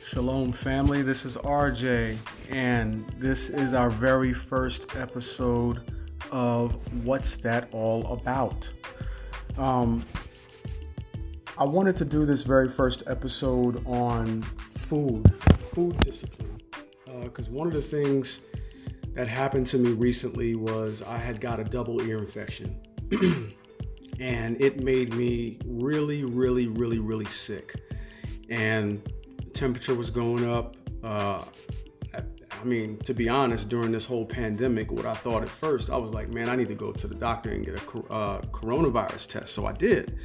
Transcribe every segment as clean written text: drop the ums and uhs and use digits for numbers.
Shalom Family, this is RJ, and this is our very first episode of What's That All About? I wanted to do this very first episode on food discipline, because one of the things that happened to me recently was I had got a double ear infection, and it made me really sick, and temperature was going up. To be honest, during this whole pandemic, what I thought at first, I was like, man, I need to go to the doctor and get a coronavirus test. So I did.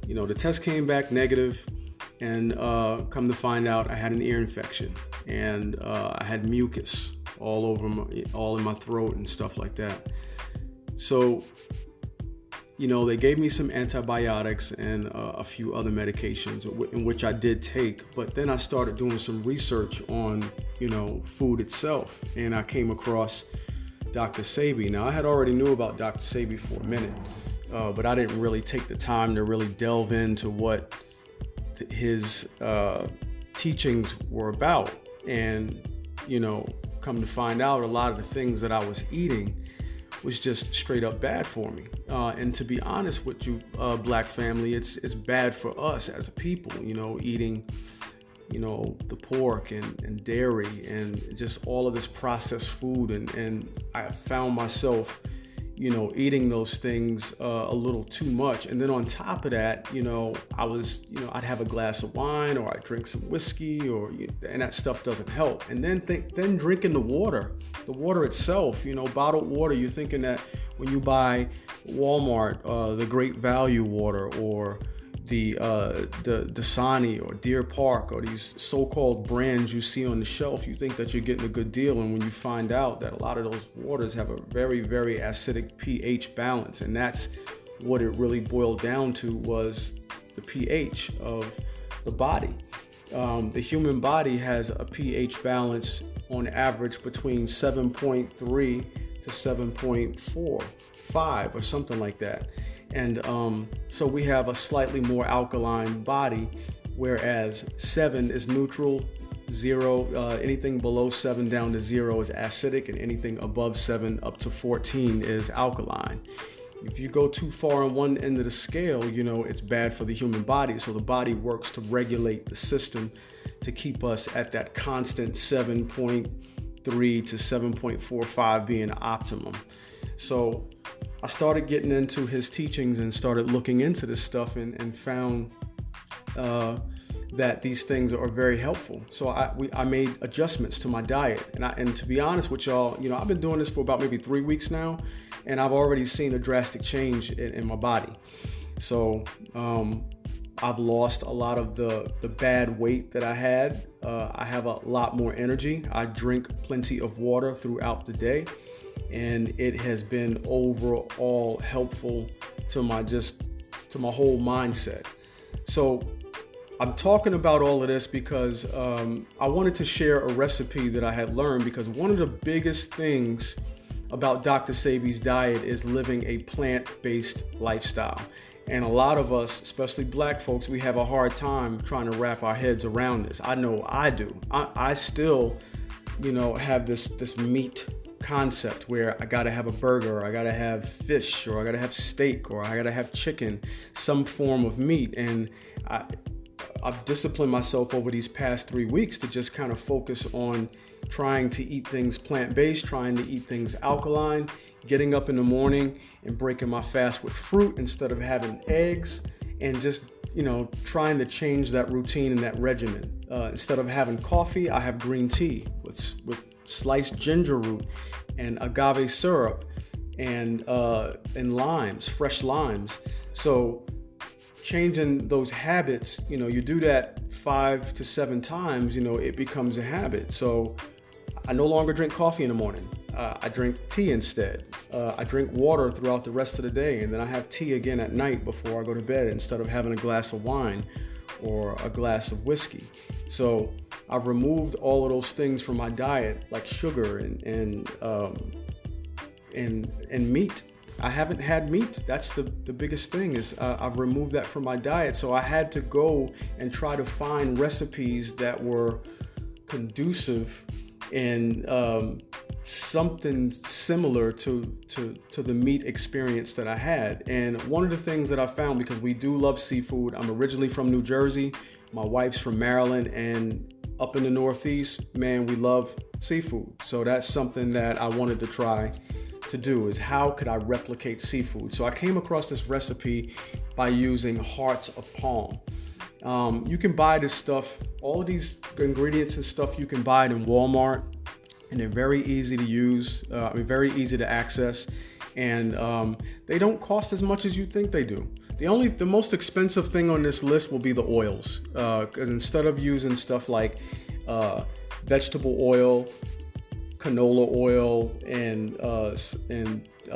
The test came back negative, and come to find out, I had an ear infection, and I had mucus all in my throat and stuff like that. So they gave me some antibiotics and a few other medications, in which I did take. But then I started doing some research on, food itself. And I came across Dr. Sebi. Now, I had already knew about Dr. Sebi for a minute, but I didn't really take the time to really delve into what his teachings were about. And, come to find out, a lot of the things that I was eating was just straight up bad for me. And to be honest with you, Black family, it's bad for us as a people, eating, the pork and dairy and just all of this processed food. And I found myself, eating those things a little too much. And then on top of that, I'd have a glass of wine, or I'd drink some whiskey, and that stuff doesn't help. And then drinking the water itself, bottled water, you're thinking that when you buy Walmart, the Great Value water, or the Dasani or Deer Park, or these so-called brands you see on the shelf, you think that you're getting a good deal. And when you find out that a lot of those waters have a very, very acidic pH balance, and that's what it really boiled down to, was the pH of the body. The human body has a pH balance on average between 7.3 to 7.45 or something like that. And so we have a slightly more alkaline body, whereas 7 is neutral, 0, anything below 7 down to 0 is acidic, and anything above 7 up to 14 is alkaline. If you go too far on one end of the scale, it's bad for the human body. So the body works to regulate the system to keep us at that constant 7.3 to 7.45 being optimum. So I started getting into his teachings and started looking into this stuff, and found that these things are very helpful. So I made adjustments to my diet, and to be honest with y'all, I've been doing this for about maybe 3 weeks now, and I've already seen a drastic change in my body. So I've lost a lot of the bad weight that I had. I have a lot more energy. I drink plenty of water throughout the day, and it has been overall helpful to my whole mindset. So I'm talking about all of this because I wanted to share a recipe that I had learned, because one of the biggest things about Dr. Sebi's diet is living a plant-based lifestyle. And a lot of us, especially Black folks, we have a hard time trying to wrap our heads around this. I know I do. I still, have this meat concept where I gotta have a burger, or I gotta have fish, or I gotta have steak, or I gotta have chicken, some form of meat. And I've disciplined myself over these past 3 weeks to just kind of focus on trying to eat things plant-based, trying to eat things alkaline, getting up in the morning and breaking my fast with fruit instead of having eggs, and just, trying to change that routine and that regimen. Instead of having coffee, I have green tea with sliced ginger root and agave syrup and limes, fresh limes. So changing those habits, you do that 5 to 7 times, it becomes a habit. So I no longer drink coffee in the morning. I drink tea instead. I drink water throughout the rest of the day, and then I have tea again at night before I go to bed, instead of having a glass of wine or a glass of whiskey. So I've removed all of those things from my diet, like sugar and meat, I haven't had meat. That's the biggest thing is I've removed that from my diet. So I had to go and try to find recipes that were conducive and something similar to the meat experience that I had. And one of the things that I found, because we do love seafood, I'm originally from New Jersey, my wife's from Maryland, and up in the Northeast, man, we love seafood. So that's something that I wanted to try to do, is how could I replicate seafood? So I came across this recipe by using hearts of palm. You can buy this stuff, all of these ingredients and stuff, you can buy it in Walmart, and they're very easy to use, very easy to access, and they don't cost as much as you think they do. The most expensive thing on this list will be the oils, because instead of using stuff like vegetable oil, canola oil, and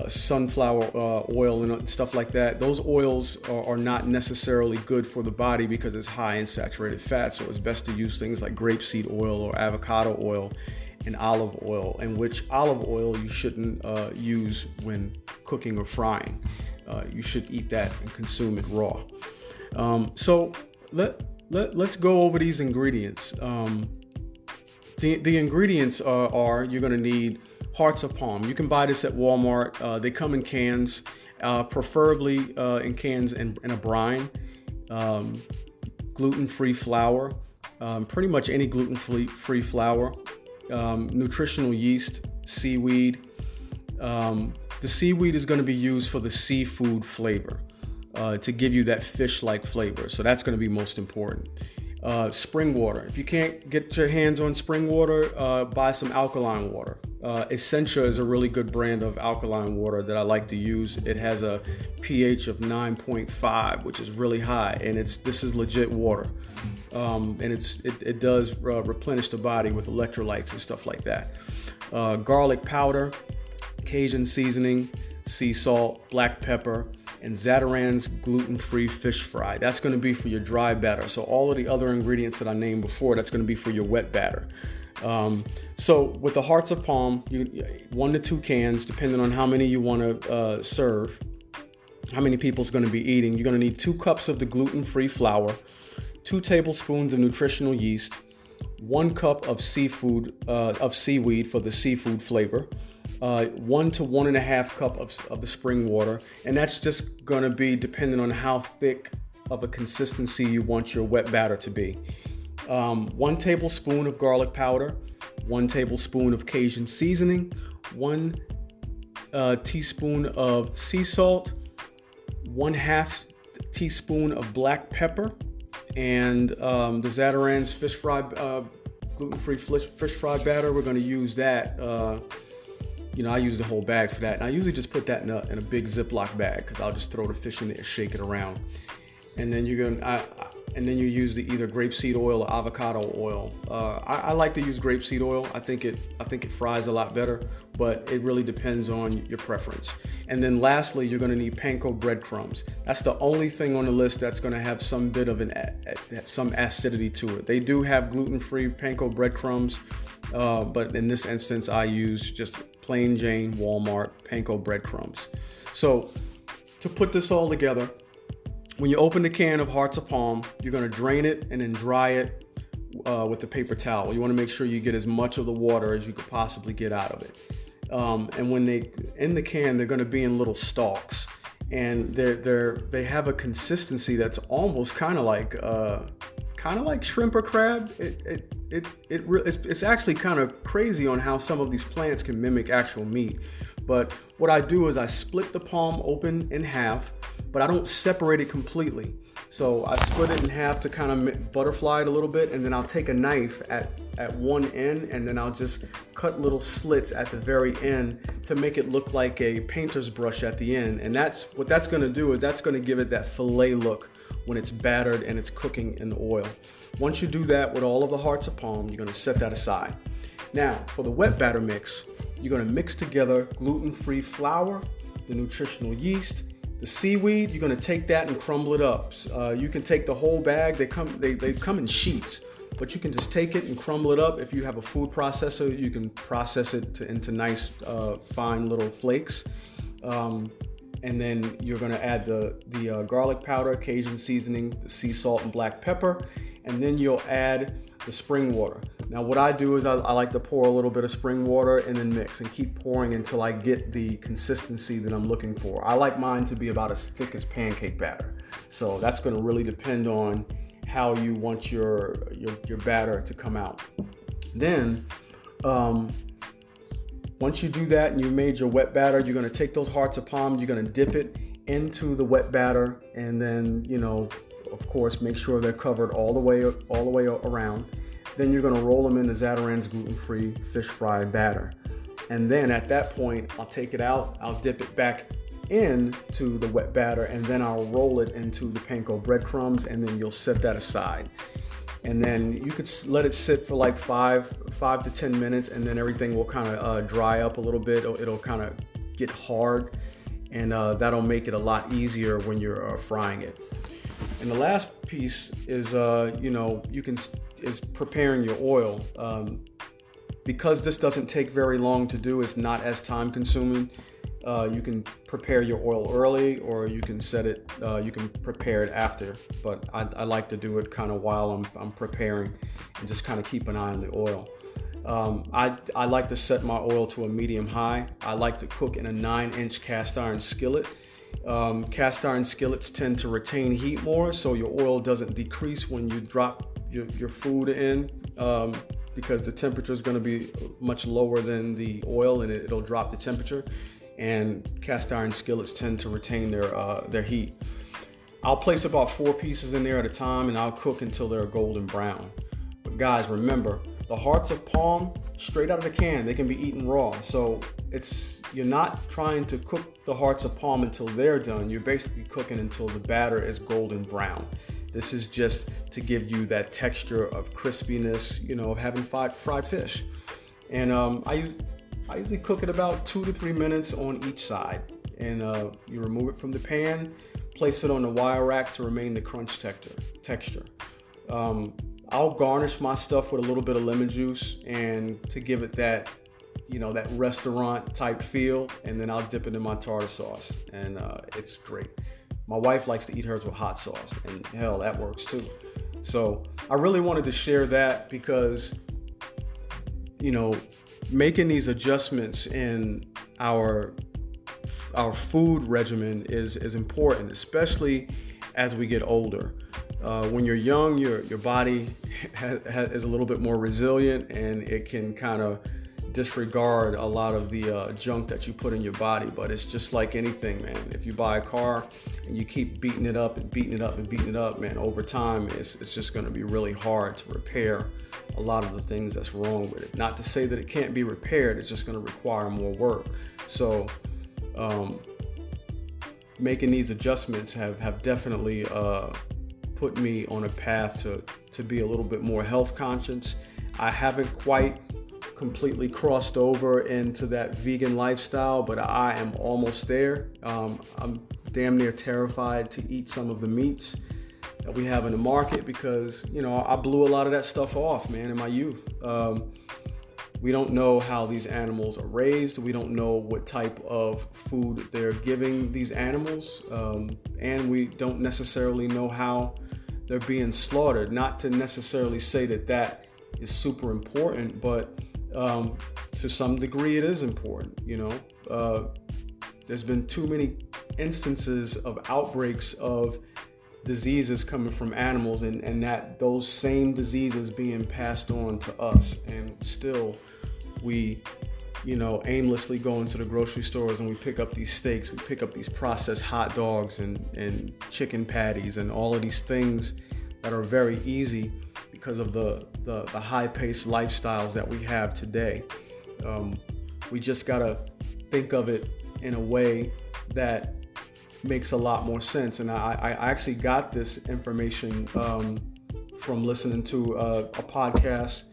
sunflower oil and stuff like that, those oils are not necessarily good for the body because it's high in saturated fat. So it's best to use things like grapeseed oil or avocado oil and olive oil, and which olive oil you shouldn't use when cooking or frying. You should eat that and consume it raw. So let's go over these ingredients. The ingredients are you're going to need hearts of palm. You can buy this at Walmart. They come in cans, preferably in cans in a brine. Gluten-free flour, pretty much any gluten-free flour. Nutritional yeast, seaweed. The seaweed is going to be used for the seafood flavor, to give you that fish-like flavor. So that's going to be most important. Spring water. If you can't get your hands on spring water, buy some alkaline water. Essentia is a really good brand of alkaline water that I like to use. It has a pH of 9.5, which is really high, and this is legit water. And it does replenish the body with electrolytes and stuff like that. Garlic powder, Cajun seasoning, sea salt, black pepper, and Zatarain's gluten-free fish fry. That's going to be for your dry batter. So all of the other ingredients that I named before, that's going to be for your wet batter. So with the hearts of palm, 1 to 2 cans, depending on how many you want to serve, how many people's going to be eating. You're going to need 2 cups of the gluten-free flour, 2 tablespoons of nutritional yeast, 1 cup of seaweed for the seafood flavor, 1 to 1.5 cup of the spring water, and that's just going to be depending on how thick of a consistency you want your wet batter to be. 1 tablespoon of garlic powder, 1 tablespoon of Cajun seasoning, 1 teaspoon of sea salt, 1/2 teaspoon of black pepper, and the Zatarain's fish fry, gluten-free fish fry batter. We're going to use that. I use the whole bag for that. And I usually just put that in a big Ziploc bag because I'll just throw the fish in there, shake it around. And then you use the either grapeseed oil or avocado oil. I like to use grapeseed oil. I think it fries a lot better, but it really depends on your preference. And then lastly, you're going to need panko breadcrumbs. That's the only thing on the list that's going to have some bit of some acidity to it. They do have gluten-free panko breadcrumbs, but in this instance, I use just plain Jane Walmart panko breadcrumbs. So to put this all together, when you open the can of hearts of palm, you're going to drain it and then dry it with the paper towel. You want to make sure you get as much of the water as you could possibly get out of it. And when they in the can, they're going to be in little stalks, and they have a consistency that's almost kind of like shrimp or crab. It's actually kind of crazy on how some of these plants can mimic actual meat. But what I do is I split the palm open in half, but I don't separate it completely. So I split it in half to kind of butterfly it a little bit, and then I'll take a knife at one end, and then I'll just cut little slits at the very end to make it look like a painter's brush at the end. And that's going to do is that's going to give it that fillet look when it's battered and it's cooking in the oil. Once you do that with all of the hearts of palm, you're going to set that aside. Now, for the wet batter mix, you're going to mix together gluten-free flour, the nutritional yeast, the seaweed. You're going to take that and crumble it up. You can take the whole bag. They come in sheets, but you can just take it and crumble it up. If you have a food processor, you can process it into nice, fine little flakes. And then you're going to add the garlic powder, Cajun seasoning, the sea salt, and black pepper. And then you'll add the spring water. Now what I do is I like to pour a little bit of spring water and then mix and keep pouring until I get the consistency that I'm looking for. I like mine to be about as thick as pancake batter. So that's going to really depend on how you want your batter to come out. Then once you do that and you made your wet batter, you're going to take those hearts of palm, you're going to dip it into the wet batter, and then, of course, make sure they're covered all the way around. Then you're going to roll them in the Zatarain's gluten-free fish fry batter. And then at that point, I'll take it out, I'll dip it back into the wet batter, and then I'll roll it into the panko breadcrumbs, and then you'll set that aside. And then you could let it sit for like 5 to 10 minutes, and then everything will kind of dry up a little bit. It'll kind of get hard, and that'll make it a lot easier when you're frying it. And the last piece is, is preparing your oil. Because this doesn't take very long to do, it's not as time consuming. You can prepare your oil early, or you can you can prepare it after. But I like to do it kind of while I'm preparing, and just kind of keep an eye on the oil. I like to set my oil to a medium high. I like to cook in a 9-inch cast iron skillet. Cast iron skillets tend to retain heat more, so your oil doesn't decrease when you drop your food in, because the temperature is going to be much lower than the oil, and it'll drop the temperature. And cast iron skillets tend to retain their heat. I'll place about 4 pieces in there at a time, and I'll cook until they're golden brown. But guys, remember, the hearts of palm, straight out of the can, they can be eaten raw. So you're not trying to cook the hearts of palm until they're done. You're basically cooking until the batter is golden brown. This is just to give you that texture of crispiness, of having fried fish. And I usually cook it about 2 to 3 minutes on each side. And you remove it from the pan, place it on the wire rack to remain the crunch texture. I'll garnish my stuff with a little bit of lemon juice, and to give it that, that restaurant type feel. And then I'll dip it in my tartar sauce, and it's great. My wife likes to eat hers with hot sauce, and hell, that works too. So I really wanted to share that because, making these adjustments in our food regimen is important, especially as we get older. When you're young, your body is a little bit more resilient, and it can kind of disregard a lot of the junk that you put in your body. But it's just like anything, man. If you buy a car and you keep beating it up and beating it up and beating it up, man, over time it's just going to be really hard to repair a lot of the things that's wrong with it. Not to say that it can't be repaired, it's just going to require more work. So making these adjustments have definitely put me on a path to be a little bit more health conscious. I haven't quite completely crossed over into that vegan lifestyle, but I am almost there. I'm damn near terrified to eat some of the meats that we have in the market because, I blew a lot of that stuff off, man, in my youth. We don't know how these animals are raised. We don't know what type of food they're giving these animals. And we don't necessarily know how they're being slaughtered. Not to necessarily say that is super important, but to some degree it is important. There's been too many instances of outbreaks of diseases coming from animals, and that those same diseases being passed on to us, and still we aimlessly go into the grocery stores and we pick up these steaks, we pick up these processed hot dogs and chicken patties and all of these things that are very easy because of the high-paced lifestyles that we have today. We just gotta think of it in a way that makes a lot more sense. And I actually got this information from listening to a podcast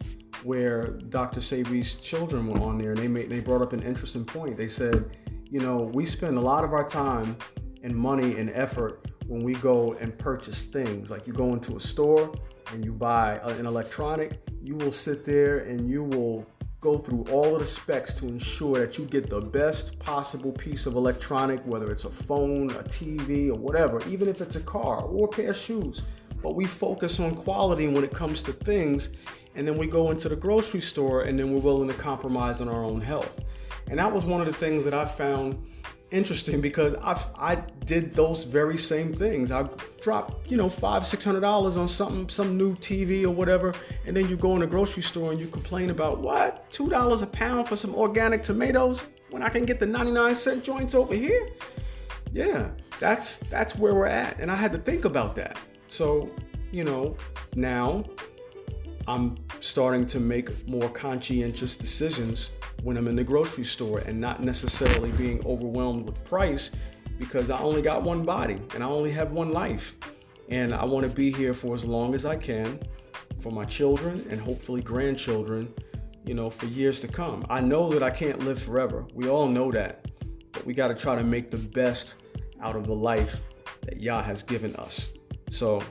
where Dr. Sebi's children were on there, and they brought up an interesting point. They said, we spend a lot of our time and money and effort when we go and purchase things. Like you go into a store and you buy an electronic, you will sit there and you will go through all of the specs to ensure that you get the best possible piece of electronic, whether it's a phone, a TV, or whatever, even if it's a car or a pair of shoes. But we focus on quality when it comes to things, and then we go into the grocery store and then we're willing to compromise on our own health. And that was one of the things that I found interesting, because I did those very same things. I dropped, $500-$600 on some new TV or whatever, and then you go in the grocery store and you complain about what, $2 a pound for some organic tomatoes when I can get the 99-cent joints over here. Yeah, that's where we're at, and I had to think about that. So now I'm starting to make more conscientious decisions when I'm in the grocery store, and not necessarily being overwhelmed with price, because I only got one body and I only have one life, and I want to be here for as long as I can for my children and hopefully grandchildren, for years to come. I know that I can't live forever. We all know that, but we got to try to make the best out of the life that Yah has given us. So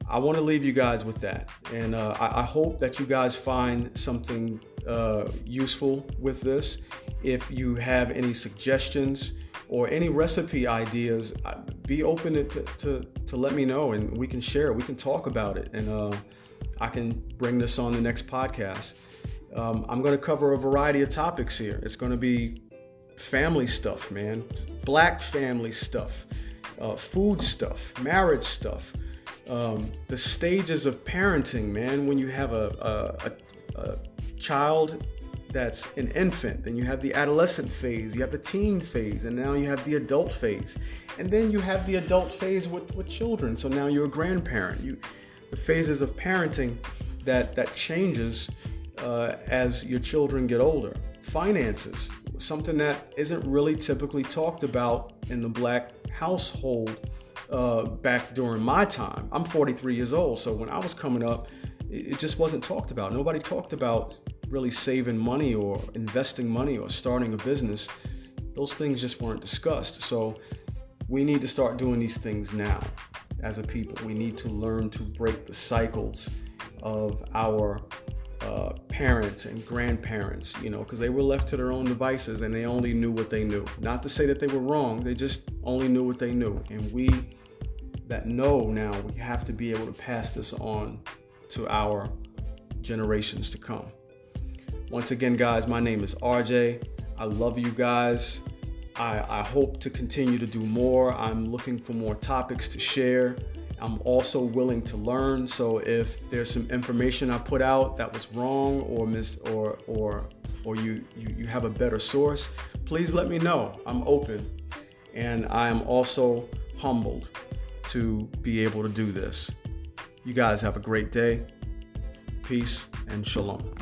I want to leave you guys with that, and I hope that you guys find something useful with this. If you have any suggestions or any recipe ideas, be open to let me know, and we can share it. We can talk about it, and I can bring this on the next podcast. I'm going to cover a variety of topics here. It's going to be family stuff, man, Black family stuff, food stuff, marriage stuff, the stages of parenting, man. When you have a child that's an infant, then you have the adolescent phase, you have the teen phase, and now you have the adult phase, and then you have the adult phase with children. So now you're a grandparent. The phases of parenting that changes as your children get older. Finances, something that isn't really typically talked about in the Black household back during my time. I'm 43 years old, so when I was coming up, it just wasn't talked about. Nobody talked about really saving money or investing money or starting a business. Those things just weren't discussed. So we need to start doing these things now as a people. We need to learn to break the cycles of our parents and grandparents, because they were left to their own devices and they only knew what they knew. Not to say that they were wrong, they just only knew what they knew. And we that know now, we have to be able to pass this on to our generations to come. Once again, guys, my name is RJ. I love you guys. I hope to continue to do more. I'm looking for more topics to share. I'm also willing to learn. So if there's some information I put out that was wrong or you have a better source, please let me know. I'm open, and I am also humbled to be able to do this. You guys have a great day. Peace and shalom.